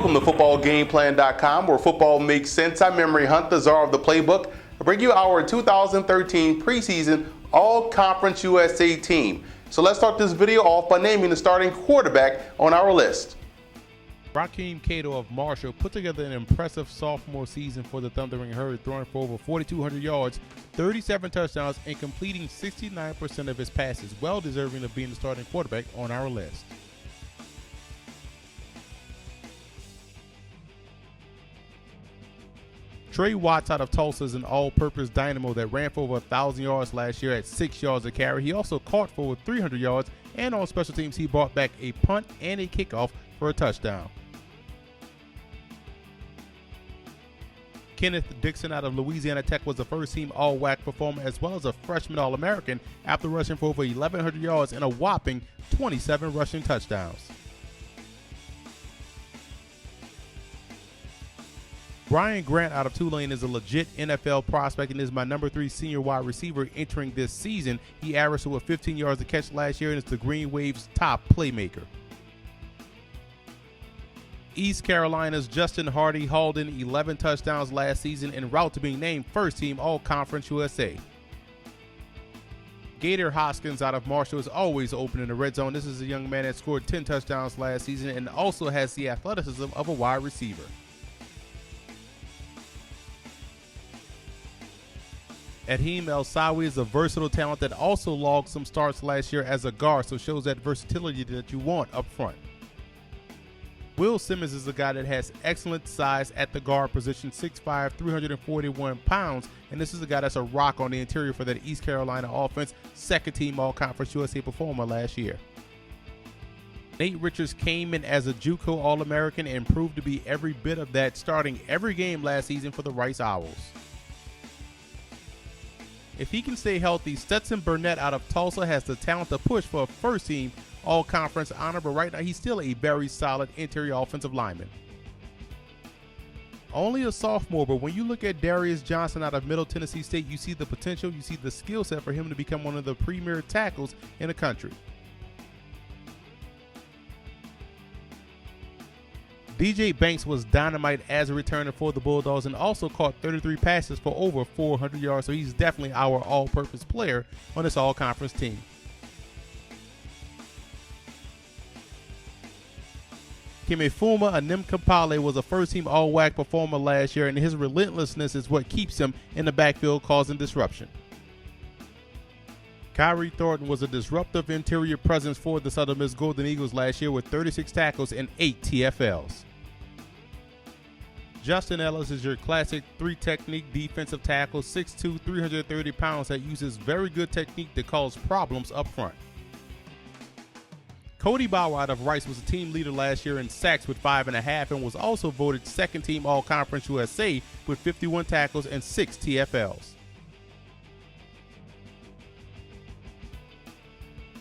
Welcome to FootballGamePlan.com, where football makes sense. I'm Memory Hunt, the czar of the playbook. I bring you our 2013 preseason All-Conference USA team. So let's start this video off by naming the starting quarterback on our list. Raheem Cato of Marshall put together an impressive sophomore season for the Thundering Herd, throwing for over 4,200 yards, 37 touchdowns, and completing 69% of his passes, well deserving of being the starting quarterback on our list. Trey Watts out of Tulsa is an all-purpose dynamo that ran for over 1,000 yards last year at 6 yards a carry. He also caught for over 300 yards, and on special teams he brought back a punt and a kickoff for a touchdown. Kenneth Dixon out of Louisiana Tech was a first-team All-WAC performer as well as a freshman All-American after rushing for over 1,100 yards and a whopping 27 rushing touchdowns. Brian Grant out of Tulane is a legit NFL prospect and is my number 3 senior wide receiver entering this season. He averaged over 15 yards a catch last year and is the Green Wave's top playmaker. East Carolina's Justin Hardy hauled in 11 touchdowns last season en route to being named first team All-Conference USA. Gator Hoskins out of Marshall is always open in the red zone. This is a young man that scored 10 touchdowns last season and also has the athleticism of a wide receiver. Adheem El-Sawi is a versatile talent that also logged some starts last year as a guard, so shows that versatility that you want up front. Will Simmons is a guy that has excellent size at the guard position, 6'5", 341 pounds, and this is a guy that's a rock on the interior for that East Carolina offense, second team All-Conference USA performer last year. Nate Richards came in as a JUCO All-American and proved to be every bit of that, starting every game last season for the Rice Owls. If he can stay healthy, Stetson Burnett out of Tulsa has the talent to push for a first-team All-Conference honor, but right now he's still a very solid interior offensive lineman. Only a sophomore, but when you look at Darius Johnson out of Middle Tennessee State, you see the potential, you see the skill set for him to become one of the premier tackles in the country. DJ Banks was dynamite as a returner for the Bulldogs and also caught 33 passes for over 400 yards, so he's definitely our all-purpose player on this all-conference team. Kimefuma Animkapale was a first-team All-WAC performer last year, and his relentlessness is what keeps him in the backfield causing disruption. Kyrie Thornton was a disruptive interior presence for the Southern Miss Golden Eagles last year with 36 tackles and 8 TFLs. Justin Ellis is your classic 3-technique defensive tackle, 6'2", 330 pounds that uses very good technique to cause problems up front. Cody Bauer out of Rice was a team leader last year in sacks with 5.5 and was also voted second team All-Conference USA with 51 tackles and 6 TFLs.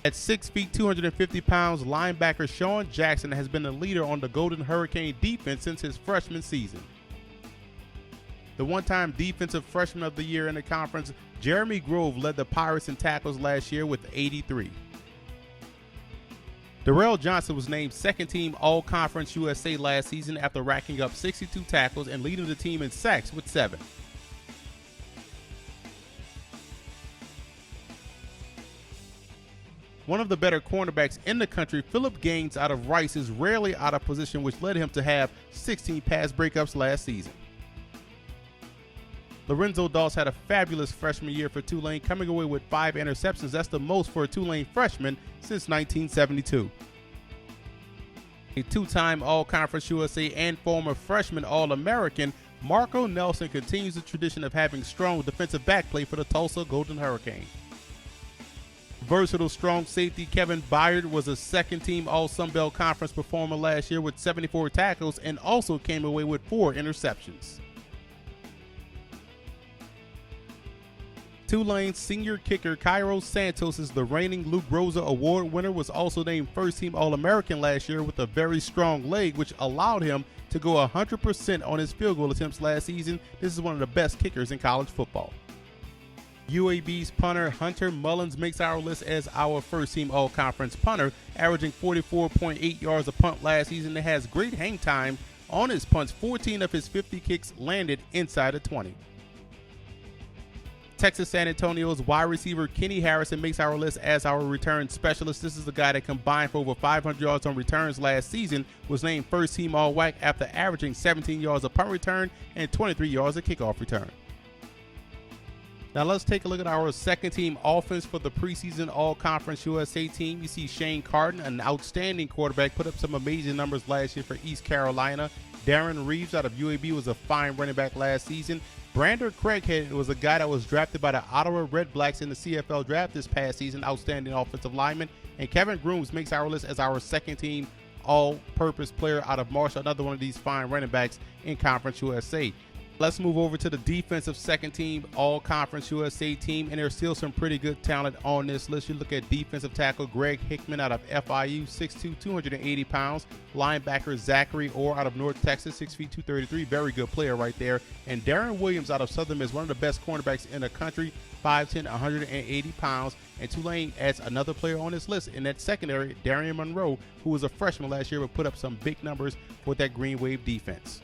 At 6 feet, 250 pounds, linebacker Sean Jackson has been the leader on the Golden Hurricane defense since his freshman season. The one-time Defensive Freshman of the Year in the conference, Jeremy Grove led the Pirates in tackles last year with 83. Darrell Johnson was named second team All-Conference USA last season after racking up 62 tackles and leading the team in sacks with 7. One of the better cornerbacks in the country, Phillip Gaines out of Rice, is rarely out of position, which led him to have 16 pass breakups last season. Lorenzo Doss had a fabulous freshman year for Tulane, coming away with 5 interceptions. That's the most for a Tulane freshman since 1972. A 2-time All-Conference USA and former freshman All-American, Marco Nelson continues the tradition of having strong defensive back play for the Tulsa Golden Hurricane. Versatile strong safety Kevin Byard was a second-team All-Sunbelt Conference performer last year with 74 tackles and also came away with 4 interceptions. Tulane's senior kicker Cairo Santos is the reigning Luke Rosa Award winner, was also named first-team All-American last year with a very strong leg, which allowed him to go 100% on his field goal attempts last season. This is one of the best kickers in college football. UAB's punter Hunter Mullins makes our list as our first-team All-Conference punter, averaging 44.8 yards a punt last season. It has great hang time On his punts, 14 of his 50 kicks landed inside the 20. Texas San Antonio's wide receiver Kenny Harrison makes our list as our return specialist. This is the guy that combined for over 500 yards on returns last season, was named first team All-WAC after averaging 17 yards a punt return and 23 yards a kickoff return. Now let's take a look at our second team offense for the preseason All-Conference USA team. You see Shane Carden, an outstanding quarterback, put up some amazing numbers last year for East Carolina. Darren Reeves out of UAB was a fine running back last season. Brander Craighead was a guy that was drafted by the Ottawa Redblacks in the CFL draft this past season, outstanding offensive lineman. And Kevin Grooms makes our list as our second team all-purpose player out of Marshall, another one of these fine running backs in Conference USA. Let's move over to the defensive second team All-Conference USA team, and there's still some pretty good talent on this list. You look at defensive tackle Greg Hickman out of FIU, 6'2", 280 pounds. Linebacker Zachary Orr out of North Texas, 6 feet 233, very good player right there. And Darren Williams out of Southern Miss, one of the best cornerbacks in the country, 5'10", 180 pounds. And Tulane adds another player on this list in that secondary, Darian Monroe, who was a freshman last year but put up some big numbers for that Green Wave defense.